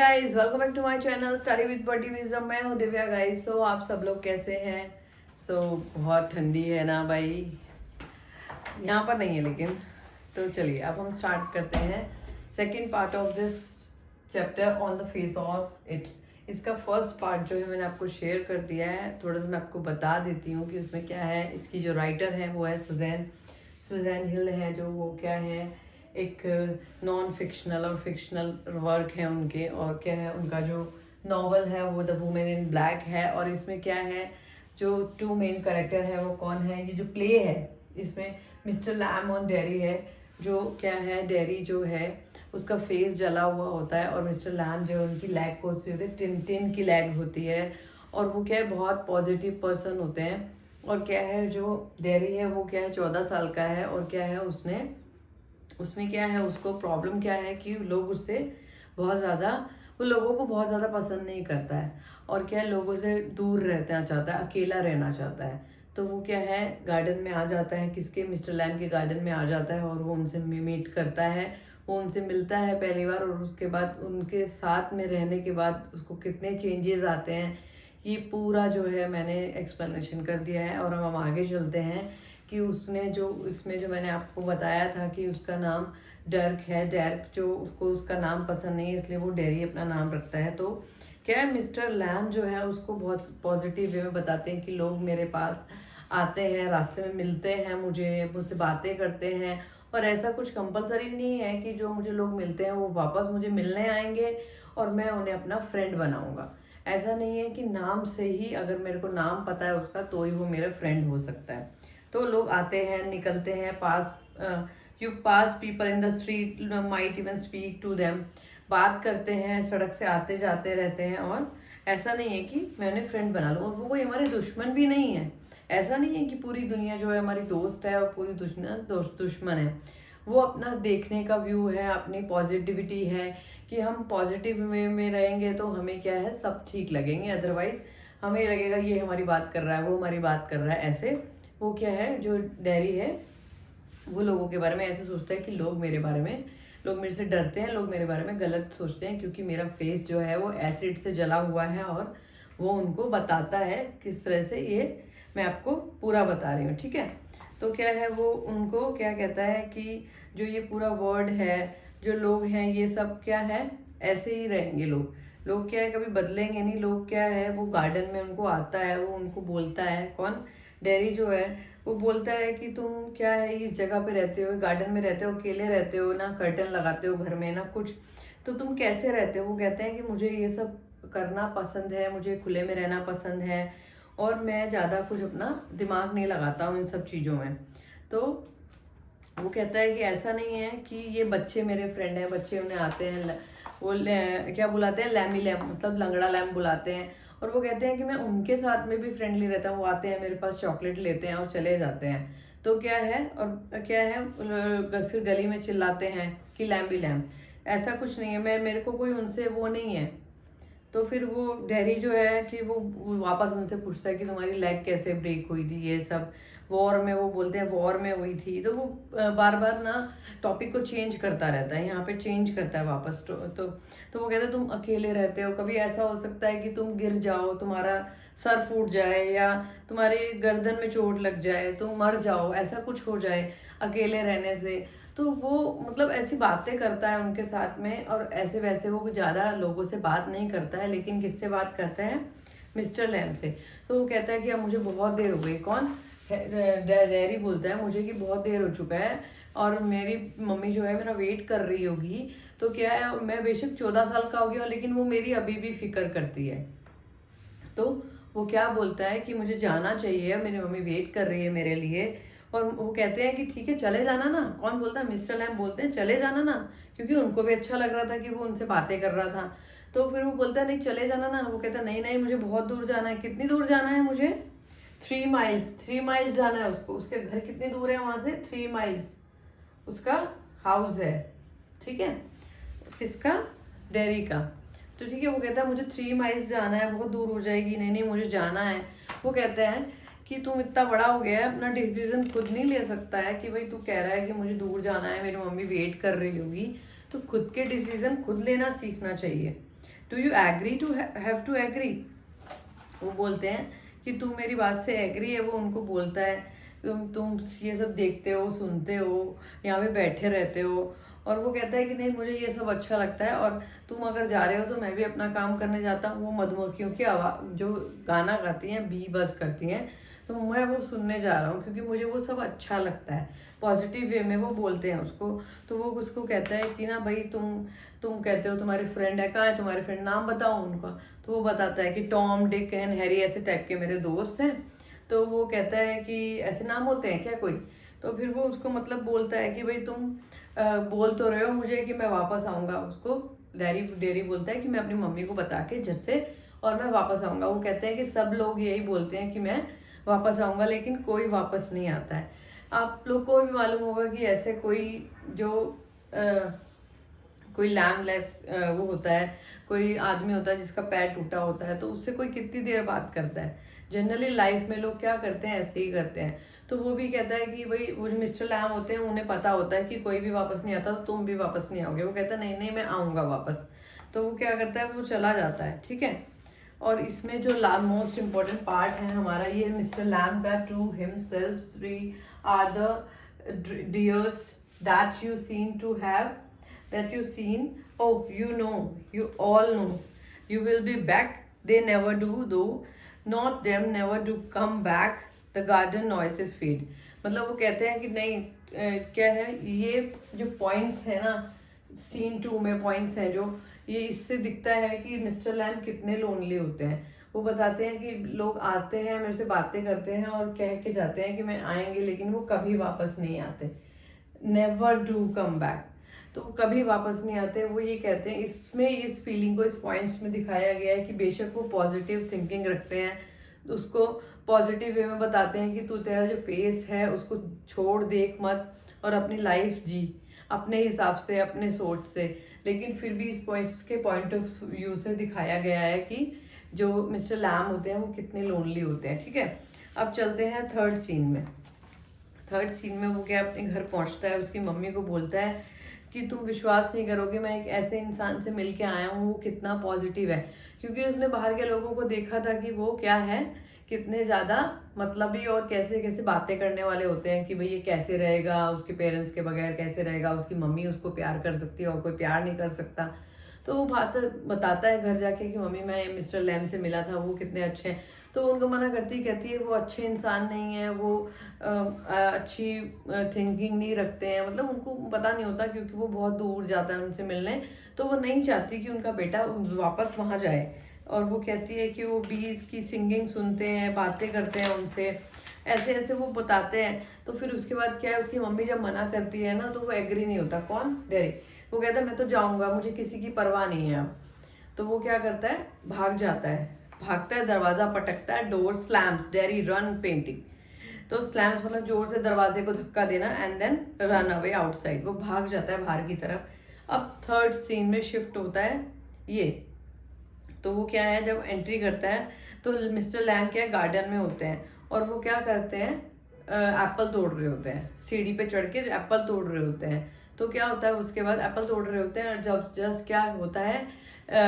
Guys welcome back to my channel study with बटी wisdom. मैं हूँ दिव्या गाइस। सो आप सब लोग कैसे हैं? बहुत ठंडी है ना भाई, यहाँ पर नहीं है लेकिन। तो चलिए अब हम स्टार्ट करते हैं second part of this chapter on the face of it. इसका फर्स्ट पार्ट जो है मैंने आपको शेयर कर दिया है। थोड़ा सा मैं आपको बता देती हूँ कि उसमें क्या है। इसकी जो राइटर है वो है सुजैन हिल है, जो वो क्या है एक नॉन फिक्शनल और फिक्शनल वर्क है उनके। और क्या है उनका जो नॉवल है वो द वुमेन इन ब्लैक है। और इसमें क्या है जो टू मेन कैरेक्टर है वो कौन है, ये जो प्ले है इसमें मिस्टर लैम और डेरी है। जो क्या है डेरी जो है उसका फेस जला हुआ होता है और मिस्टर लैम जो है उनकी लेग कौन सी होती है, टिन की लेग होती है। और वो क्या है बहुत पॉजिटिव पर्सन होते हैं। और क्या है जो डेरी है वो क्या है 14 साल का है। और क्या है उसमें क्या है उसको प्रॉब्लम क्या है कि लोग उससे बहुत ज़्यादा वो लोगों को बहुत ज़्यादा पसंद नहीं करता है। और क्या है लोगों से दूर रहना चाहता है, अकेला रहना चाहता है। तो वो क्या है गार्डन में आ जाता है, किसके मिस्टर लैम के गार्डन में आ जाता है और वो उनसे मीट करता है। वो उनसे मिलता है पहली बार और उसके बाद उनके साथ में रहने के बाद उसको कितने चेंजेस आते हैं ये पूरा जो है मैंने एक्सप्लेनेशन कर दिया है। और हम आगे चलते हैं कि उसने जो इसमें जो मैंने आपको बताया था कि उसका नाम डर्क है। डर्क जो उसको उसका नाम पसंद नहीं है इसलिए वो डेरी अपना नाम रखता है। तो क्या है मिस्टर लैम जो है उसको बहुत पॉजिटिव वे में बताते हैं कि लोग मेरे पास आते हैं, रास्ते में मिलते हैं, मुझसे बातें करते हैं। और ऐसा कुछ कंपलसरी नहीं है कि जो मुझे लोग मिलते हैं वो वापस मुझे मिलने आएंगे और मैं उन्हें अपना फ्रेंड बनाऊंगा। ऐसा नहीं है कि नाम से ही अगर मेरे को नाम पता है उसका तो ही वो मेरा फ्रेंड हो सकता है। तो लोग आते हैं निकलते हैं, you pass people in the street might even speak to them. बात करते हैं, सड़क से आते जाते रहते हैं। और ऐसा नहीं है कि मैं उन्हें फ्रेंड बना लूँ। और वो कोई हमारे दुश्मन भी नहीं है। ऐसा नहीं है कि पूरी दुनिया जो है हमारी दोस्त है और पूरी दुश्मन है। वो अपना देखने का व्यू है, अपनी पॉजिटिविटी है कि हम पॉजिटिव वे में रहेंगे तो हमें क्या है सब ठीक लगेंगे। अदरवाइज हमें लगेगा ये हमारी बात कर रहा है, वो हमारी बात कर रहा है। ऐसे वो क्या है जो डेरी है वो लोगों के बारे में ऐसे सोचता है कि लोग मेरे से डरते हैं, लोग मेरे बारे में गलत सोचते हैं क्योंकि मेरा फेस जो है वो एसिड से जला हुआ है। और वो उनको बताता है किस तरह से, ये मैं आपको पूरा बता रही हूँ, ठीक है। तो क्या है वो उनको क्या कहता है कि जो ये पूरा वर्ड है, जो लोग हैं ये सब क्या है ऐसे ही रहेंगे। लोग क्या है कभी बदलेंगे नहीं। लोग क्या है वो गार्डन में उनको आता है, वो उनको बोलता है, कौन डेरी जो है वो बोलता है कि तुम क्या है इस जगह पे रहते हो, गार्डन में रहते हो, अकेले रहते हो ना, कर्टन लगाते हो घर में ना कुछ, तो तुम कैसे रहते हो। वो कहते हैं कि मुझे ये सब करना पसंद है, मुझे खुले में रहना पसंद है और मैं ज़्यादा कुछ अपना दिमाग नहीं लगाता हूँ इन सब चीज़ों में। तो वो कहता है कि ऐसा नहीं है कि ये बच्चे मेरे फ्रेंड हैं, बच्चे उन्हें आते हैं क्या बुलाते हैं लैमी लैम, मतलब लंगड़ा लैम बुलाते हैं। और वो कहते हैं कि मैं उनके साथ में भी फ्रेंडली रहता हूँ, वो आते हैं मेरे पास चॉकलेट लेते हैं और चले जाते हैं। तो क्या है और क्या है फिर गली में चिल्लाते हैं कि लैम्बी लैम। ऐसा कुछ नहीं है, मेरे को कोई उनसे वो नहीं है। तो फिर वो डेरी जो है कि वो वापस उनसे पूछता है कि तुम्हारी लेग कैसे ब्रेक हुई थी, ये सब वॉर में, वो बोलते हैं वॉर में हुई थी। तो वो बार बार ना टॉपिक को चेंज करता रहता है, यहाँ पे चेंज करता है वापस। तो वो कहता है तुम अकेले रहते हो, कभी ऐसा हो सकता है कि तुम गिर जाओ, तुम्हारा सर फूट जाए या तुम्हारी गर्दन में चोट लग जाए, तुम मर जाओ, ऐसा कुछ हो जाए अकेले रहने से। तो वो मतलब ऐसी बातें करता है उनके साथ में। और ऐसे वैसे वो ज़्यादा लोगों से बात नहीं करता है, लेकिन किससे बात करता है मिस्टर लैम से। तो वो कहता है कि अब मुझे बहुत देर हो गई, कौन डेरी बोलता है मुझे कि बहुत देर हो चुका है और मेरी मम्मी जो है मेरा वेट कर रही होगी। तो क्या है मैं बेशक 14 साल का हो गया लेकिन वो मेरी अभी भी फिक्र करती है। तो वो क्या बोलता है कि मुझे जाना चाहिए, मेरी मम्मी वेट कर रही है मेरे लिए। और वो कहते हैं कि ठीक है चले जाना ना। कौन बोलता है मिस्टर लैम बोलते हैं चले जाना ना, क्योंकि उनको भी अच्छा लग रहा था कि वो उनसे बातें कर रहा था। तो फिर वो बोलता है नहीं चले जाना ना। वो कहता है नहीं नहीं मुझे बहुत दूर जाना है। कितनी दूर जाना है मुझे? 3 माइल्स जाना है उसको। उसके घर कितनी दूर है वहां से? 3 माइल्स उसका हाउस है, ठीक है, किसका? डेरी का। तो ठीक है वो कहता है मुझे 3 माइल्स जाना है, बहुत दूर हो जाएगी। नहीं नहीं मुझे जाना है। वो कहते हैं कि तुम इतना बड़ा हो गया है, अपना डिसीजन खुद नहीं ले सकता है कि भाई तू कह रहा है कि मुझे दूर जाना है, मेरी मम्मी वेट कर रही होगी, तो खुद के डिसीजन खुद लेना सीखना चाहिए। Do you agree to have to agree. वो बोलते हैं कि तुम मेरी बात से एग्री है। वो उनको बोलता है तुम ये सब देखते हो, सुनते हो, यहाँ पे बैठे रहते हो। और वो कहता है कि नहीं, मुझे ये सब अच्छा लगता है, और तुम अगर जा रहे हो तो मैं भी अपना काम करने जाता हूँ। वो मधुमक्खियों की आवाज़ जो गाना गाती हैं, बी बज करती हैं, तो मैं वो सुनने जा रहा हूँ क्योंकि मुझे वो सब अच्छा लगता है। पॉजिटिव वे में वो बोलते हैं उसको। तो वो उसको कहता है कि ना भाई तुम कहते हो तुम्हारे फ्रेंड है, कहाँ है तुम्हारे फ्रेंड, नाम बताओ उनका। तो वो बताता है कि टॉम, डिक एंड हैरी ऐसे टाइप के मेरे दोस्त हैं। तो वो कहता है कि ऐसे नाम होते हैं क्या कोई। तो फिर वो उसको मतलब बोलता है कि भाई तुम बोल तो रहे हो मुझे कि मैं वापस आऊँगा। उसको डेरी बोलता है कि मैं अपनी मम्मी को बता के झट से और मैं वापस आऊँगा। वो कहते हैं कि सब लोग यही बोलते हैं कि मैं वापस आऊँगा, लेकिन कोई वापस नहीं आता है। आप लोग को भी मालूम होगा कि ऐसे कोई जो कोई लैमलेस वो होता है, कोई आदमी होता है जिसका पैर टूटा होता है, तो उससे कोई कितनी देर बात करता है। जनरली लाइफ में लोग क्या करते हैं, ऐसे ही करते हैं। तो वो भी कहता है कि भाई वो जो मिस्टर लैम होते हैं उन्हें पता होता है कि कोई भी वापस नहीं आता, तो तुम भी वापस नहीं आओगे। वो कहता है नहीं नहीं, मैं आऊँगा वापस। तो वो क्या करता है, वो चला जाता है, ठीक है। और इसमें जो मोस्ट इम्पॉर्टेंट पार्ट है हमारा, ये मिस्टर लैम का to himself 3 are the dears that you seen to have that you seen. Oh, you all know, you will be back. They never do, though not them never do come back. The garden noises fade. मतलब वो कहते हैं कि नहीं, क्या है ये जो पॉइंट्स है ना, सीन 2 में पॉइंट्स हैं जो, ये इससे दिखता है कि मिस्टर लैम कितने लोनली होते हैं। वो बताते हैं कि लोग आते हैं, मेरे से बातें करते हैं और कह के जाते हैं कि मैं आएंगे, लेकिन वो कभी वापस नहीं आते। Never do come back. तो वो कभी वापस नहीं आते। वो ये कहते हैं, इसमें इस फीलिंग को इस पॉइंट्स में दिखाया गया है कि बेशक वो पॉजिटिव थिंकिंग रखते हैं, तो उसको पॉजिटिव वे में बताते हैं कि तू तेरा जो फेस है उसको छोड़, देख मत, और अपनी लाइफ जी अपने हिसाब से, अपने सोच से। लेकिन फिर भी इस पॉइंट ऑफ व्यू से दिखाया गया है कि जो मिस्टर लैम होते हैं वो कितने लोनली होते हैं, ठीक है। अब चलते हैं थर्ड सीन में। थर्ड सीन में वो क्या अपने घर पहुंचता है, उसकी मम्मी को बोलता है कि तुम विश्वास नहीं करोगे, मैं एक ऐसे इंसान से मिल के आया हूँ, वो कितना पॉजिटिव है। क्योंकि उसने बाहर के लोगों को देखा था कि वो क्या है, कितने ज़्यादा मतलबी और कैसे कैसे बातें करने वाले होते हैं कि भाई ये कैसे रहेगा, उसके पेरेंट्स के बगैर कैसे रहेगा, उसकी मम्मी उसको प्यार कर सकती है और कोई प्यार नहीं कर सकता। तो वो बात बताता है घर जाके कि मम्मी मैं मिस्टर लैम से मिला था, वो कितने अच्छे हैं। तो उनको मना करती कहती है वो अच्छे इंसान नहीं है, वो अच्छी थिंकिंग नहीं रखते हैं, मतलब उनको पता नहीं होता क्योंकि वो बहुत दूर जाता है उनसे मिलने। तो वो नहीं चाहती कि उनका बेटा वापस वहाँ जाए। और वो कहती है कि वो बीज की सिंगिंग सुनते हैं, बातें करते हैं उनसे, ऐसे ऐसे वो बताते हैं। तो फिर उसके बाद क्या है, उसकी मम्मी जब मना करती है ना तो वो एग्री नहीं होता। कौन? डेरी। वो कहता है मैं तो जाऊँगा, मुझे किसी की परवाह नहीं है अब। तो वो क्या करता है, भाग जाता है, भागता है, दरवाजा पटकता है, door slams, Derry run panting. तो स्लैम्स मतलब जोर से दरवाजे को धक्का देना, and then run away outside. वो भाग जाता है बाहर की तरफ। अब थर्ड सीन में शिफ्ट होता है ये। तो वो क्या है, जब एंट्री करता है तो मिस्टर लैम क्या है, गार्डन में होते हैं और वो क्या करते हैं, एप्पल तोड़ रहे होते हैं, सीढ़ी पे चढ़ के एप्पल तोड़ रहे होते हैं। तो क्या होता है, उसके बाद एप्पल तोड़ रहे होते हैं और जब जस्ट क्या होता है,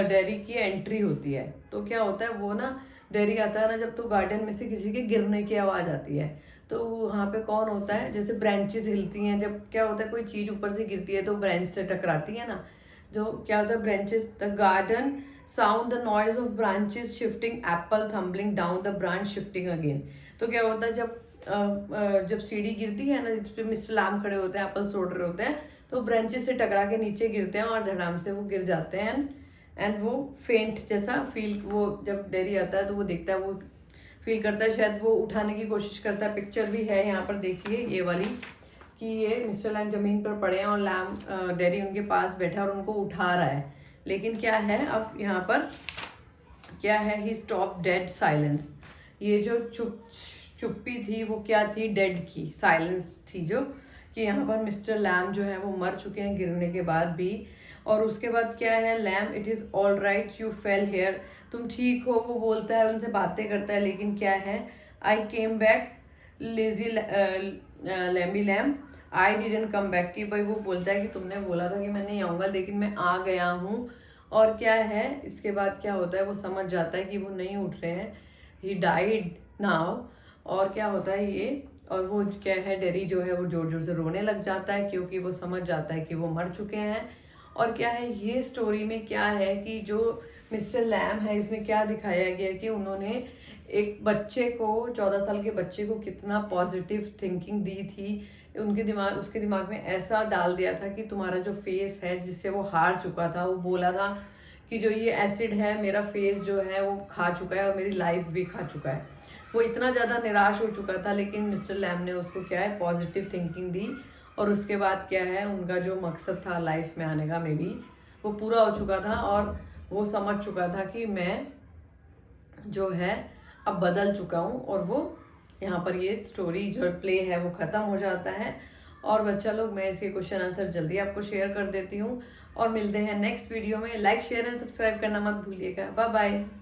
डेरी की एंट्री होती है। तो क्या होता है, वो ना डेरी आता है ना जब, तो गार्डन में से किसी के गिरने की आवाज़ आती है। तो वहाँ पे कौन होता है, जैसे ब्रांचेस हिलती हैं, जब क्या होता है कोई चीज़ ऊपर से गिरती है तो ब्रांच से टकराती है ना, जो क्या होता है branches, the garden sound the noise of branches shifting, Apple थम्बलिंग down, the branch shifting again. तो क्या होता है, जब सीढ़ी गिरती है ना जिस पे मिस्टर लैम खड़े होते हैं, एप्पल तोड़ रहे होते हैं, तो ब्रांचेस से टकरा के नीचे गिरते हैं और धड़ाम से वो गिर जाते हैं। एंड वो फेंट जैसा फील, वो जब डेरी आता है तो वो देखता है, वो फील करता है, शायद वो उठाने की कोशिश करता है। पिक्चर भी है यहाँ पर देखिए ये वाली, कि ये मिस्टर लैम जमीन पर पड़े हैं और लैम डेरी उनके पास बैठा और उनको उठा रहा है। लेकिन क्या है अब यहाँ पर क्या है, ही स्टॉप डेड साइलेंस। ये जो चुप्पी थी वो क्या थी, डेड की साइलेंस थी, जो कि यहाँ पर मिस्टर लैम जो है वो मर चुके हैं गिरने के बाद भी। और उसके बाद क्या है, Lamb it is all right you fell here, तुम ठीक हो, वो बोलता है, उनसे बातें करता है। लेकिन क्या है, I came back lazy lamby lamb, I didn't come back, कि भाई वो बोलता है कि तुमने बोला था कि मैं नहीं आऊँगा, लेकिन मैं आ गया हूँ। और क्या है इसके बाद क्या होता है, वो समझ जाता है कि वो नहीं उठ रहे हैं, ही डाइड नाउ। और क्या होता है ये, और वो क्या है डेरी जो है वो जोर जोर से रोने लग जाता है क्योंकि वो समझ जाता है कि वो मर चुके हैं। और क्या है ये स्टोरी में क्या है कि जो मिस्टर लैम है इसमें क्या दिखाया गया कि उन्होंने एक बच्चे को, 14 साल के बच्चे को कितना पॉजिटिव थिंकिंग दी थी, उसके दिमाग में ऐसा डाल दिया था कि तुम्हारा जो फेस है जिससे वो हार चुका था, वो बोला था कि जो ये एसिड है मेरा फेस जो है वो खा चुका है और मेरी लाइफ भी खा चुका है। वो इतना ज़्यादा निराश हो चुका था, लेकिन मिस्टर लैम ने उसको क्या है पॉजिटिव थिंकिंग दी और उसके बाद क्या है उनका जो मकसद था लाइफ में आने का मे बी वो पूरा हो चुका था। और वो समझ चुका था कि मैं जो है अब बदल चुका हूँ। और वो यहाँ पर ये स्टोरी जो प्ले है वो ख़त्म हो जाता है। और बच्चा लोग मैं इसके क्वेश्चन आंसर जल्दी आपको शेयर कर देती हूँ और मिलते हैं नेक्स्ट वीडियो में। लाइक शेयर एंड सब्सक्राइब करना मत भूलिएगा। Bye bye.